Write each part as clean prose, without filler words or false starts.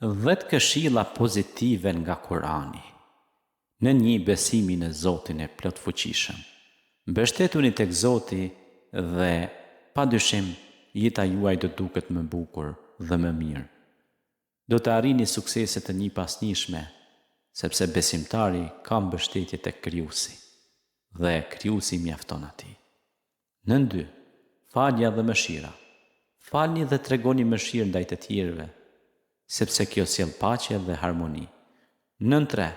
10 këshilla pozitive nga Kurani. Në një besimin e Zotin e plot fuqishëm. Mbështetuni tek Zoti dhe padyshim jeta juaj do duket më bukur dhe më mirë. Do të arrini suksese të njëpasnjëshme, sepse besimtari ka mbështetje tek Krijuesi dhe Krijuesi mjafton atij. Në 2. Falja dhe mëshira. Falni dhe tregoni mëshirë ndaj të tjerëve, sepse kjo sjell paqe dhe harmoni. Në 3.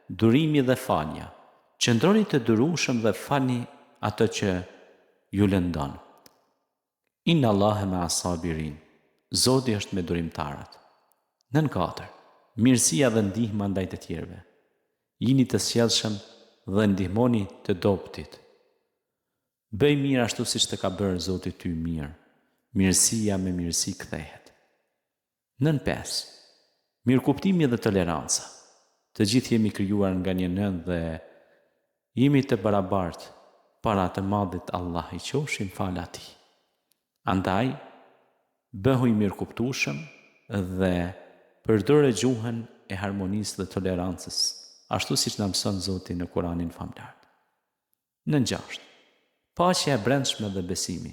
Durimi dhe falja. Qëndroni të durueshëm dhe falni atë që ju lëndon. Inna Allahe ma as-sabirin. Zoti është me durimtarët. Në 4. Mirësia dhe ndihma ndaj të tjerëve. Jini të sjellshëm dhe ndihmoni të dobtit. Bëj mirë ashtu siç të ka bërë Zoti ty mirë. Mirësia me mirësi kthehet. Në 5. Mirëkuptimi dhe toleranca. Të gjithë jemi krijuar nga një nën dhe jemi të barabartë para të Madhit Allah, i qofshin fal Atij. Andaj, bëhu i mirëkuptueshëm dhe përdore gjuhën e harmonisë dhe tolerancës, ashtu siç na mëson Zoti në Kuranin famlar. Në 6. Paqja e brendshme dhe besimi.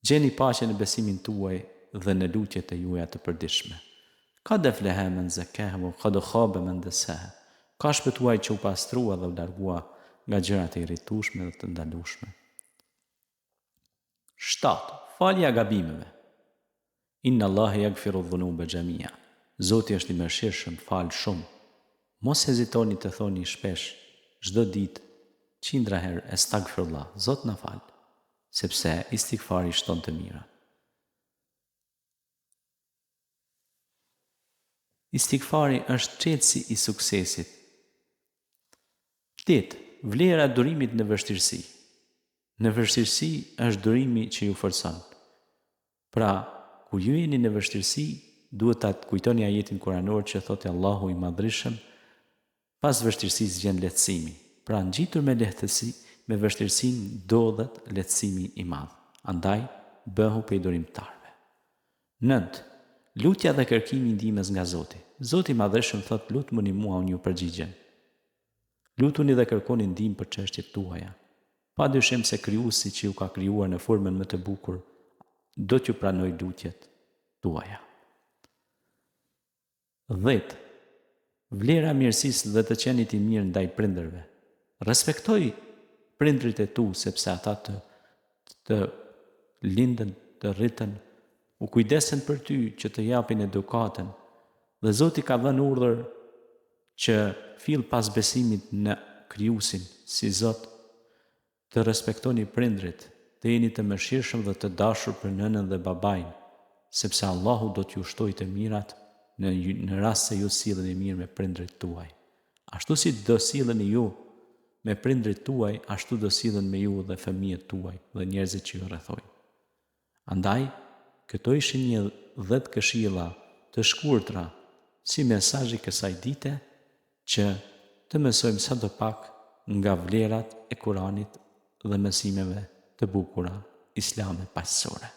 Gjeni paqen në besimin tuaj dhe në lutjet e juaja të përditshme. Qad aflaha man zakkaha wa qad khaba man dassaha. Ka shpëtuar që u pastrua dhe u largua nga gjërat e irritueshme dhe të ndalueshme. 7. Falja gabimeve. Inna Allahe yaghfiru dhunuba jamia. Zoti është i mëshirshëm, fal shumë. Mos hezitoni të thoni shpesh, çdo ditë, 100 herë astaghfirullah, Zot na fal, sepse istighfari shton të mira. Istighfari është çelësi i suksesit. 8. Vlera e durimit në vështirësi. Në vështirësi është durimi që ju forcon. Pra, kur ju jeni në vështirësi, duhet ta kujtoni ajetin kuranor që thotë Allahu i Madhrishëm, pas vështirësisë vjen lehtësimi. Pra, ngjitur me lehtësi, me vështirësinë ndodhet lehtësimi i madh. Andaj, bëhu prej durimtarëve. 9. Lutja dhe kërkimi i ndihmës nga Zoti. Zoti i Madhreshëm thot: "Lutuni mua, unë ju përgjigjem." Lutuni dhe kërkoni ndihmë për çështjet tuaja. Padyshim se Krijuesi që ju ka krijuar në formën më të bukur, do t'ju pranoj lutjet tuaja. 10. Vlera e mirësisë dhe të qenit i mirë ndaj prindërve. Respektoj prindrit e tu, sepse ata të lindën, të rritën, u kujdesen për ty që të japin edukatën, dhe Zoti ka dhënë urdhër që fill pas besimit në Krijuesin si Zot, të respektoni prindrit, të jeni të mëshirshëm dhe të dashur për nënën dhe babain, sepse Allahu do t'ju shtojë të mirat në rast se ju silleni mirë me prindrit tuaj. Ashtu si do silleni ju me prindrit tuaj, ashtu do sillen me ju dhe fëmijët tuaj dhe njerëzit që ju rrethojnë. Andaj, këto ishin një 10 këshilla të shkurtra si mesazh i kësaj dite që të mësojmë sadopak nga vlerat e Kuranit dhe mësimeve të bukura islame paqësore.